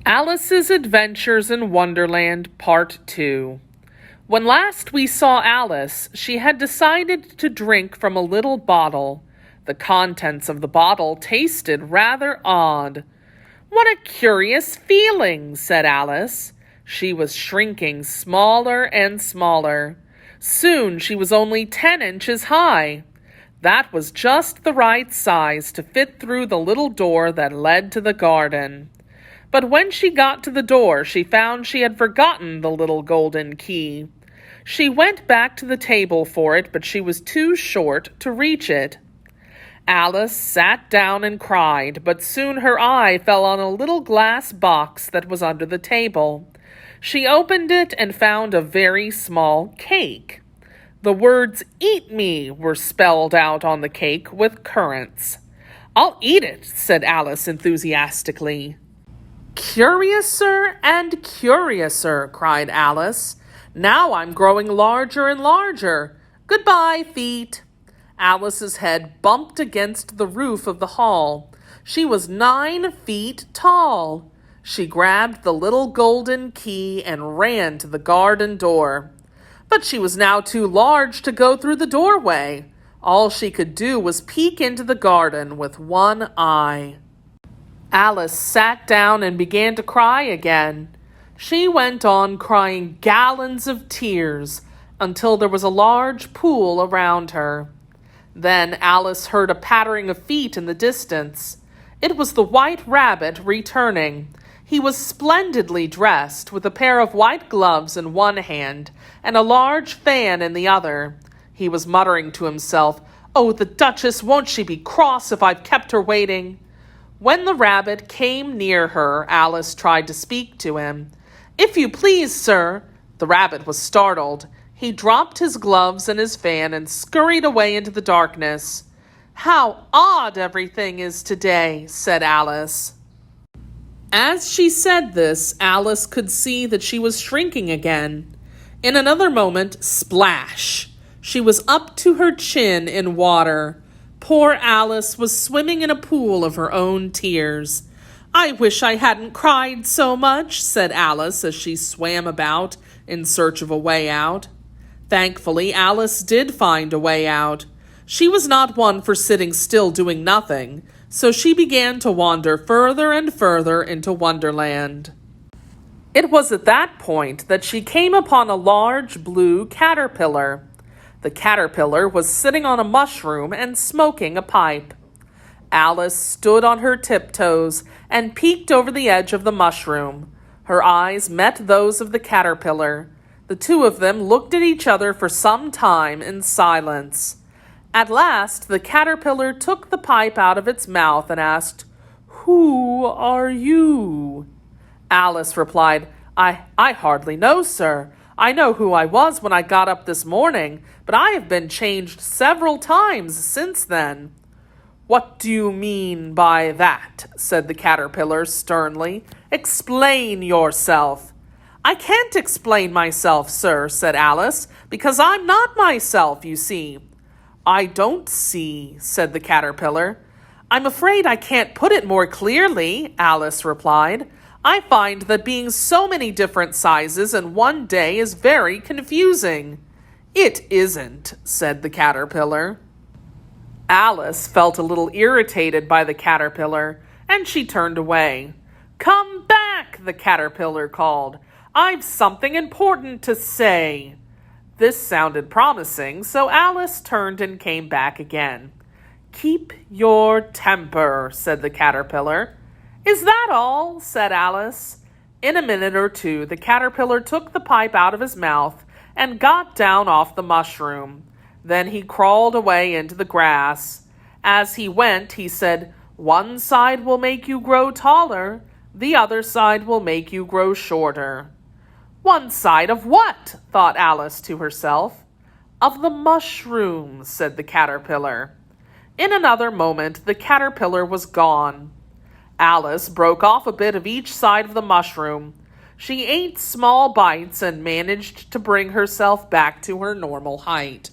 Alice's Adventures in Wonderland, Part 2. When last we saw Alice, she had decided to drink from a little bottle. The contents of the bottle tasted rather odd. "What a curious feeling," said Alice. She was shrinking smaller and smaller. Soon she was only 10 inches high. That was just the right size to fit through the little door that led to the garden. But when she got to the door, she found she had forgotten the little golden key. She went back to the table for it, but she was too short to reach it. Alice sat down and cried, but soon her eye fell on a little glass box that was under the table. She opened it and found a very small cake. The words "Eat me" were spelled out on the cake with currants. "I'll eat it," said Alice enthusiastically. "Curiouser and curiouser," cried Alice. "Now I'm growing larger and larger. Goodbye, feet." Alice's head bumped against the roof of the hall. She was 9 feet tall. She grabbed the little golden key and ran to the garden door. But she was now too large to go through the doorway. All she could do was peek into the garden with one eye. Alice sat down and began to cry again. She went on crying gallons of tears until there was a large pool around her. Then Alice heard a pattering of feet in the distance. It was the White Rabbit returning. He was splendidly dressed, with a pair of white gloves in one hand and a large fan in the other. He was muttering to himself, "Oh, the Duchess, won't she be cross if I've kept her waiting?" When the rabbit came near her, Alice tried to speak to him. "If you please, sir." The rabbit was startled. He dropped his gloves and his fan and scurried away into the darkness. "How odd everything is today," said Alice. As she said this, Alice could see that she was shrinking again. In another moment, splash! She was up to her chin in water. Poor Alice was swimming in a pool of her own tears. "I wish I hadn't cried so much," said Alice as she swam about in search of a way out. Thankfully, Alice did find a way out. She was not one for sitting still doing nothing, so she began to wander further and further into Wonderland. It was at that point that she came upon a large blue caterpillar. The caterpillar was sitting on a mushroom and smoking a pipe. Alice stood on her tiptoes and peeked over the edge of the mushroom. Her eyes met those of the caterpillar. The two of them looked at each other for some time in silence. At last, the caterpillar took the pipe out of its mouth and asked, "Who are you?" Alice replied, I hardly know, sir. I know who I was when I got up this morning, but I have been changed several times since then." "What do you mean by that?" said the caterpillar sternly. "Explain yourself." "I can't explain myself, sir," said Alice, "because I'm not myself, you see." "I don't see," said the caterpillar. "I'm afraid I can't put it more clearly," Alice replied. "I find that being so many different sizes in one day is very confusing." "It isn't," said the caterpillar. Alice felt a little irritated by the caterpillar, and she turned away. "Come back," the caterpillar called. "I've something important to say." This sounded promising, so Alice turned and came back again. "Keep your temper," said the caterpillar. "Is that all?" said Alice. In a minute or two, the caterpillar took the pipe out of his mouth and got down off the mushroom. Then he crawled away into the grass. As he went, he said, "One side will make you grow taller, the other side will make you grow shorter." "One side of what?" thought Alice to herself. "Of the mushroom," said the caterpillar. In another moment, the caterpillar was gone. Alice broke off a bit of each side of the mushroom. She ate small bites and managed to bring herself back to her normal height.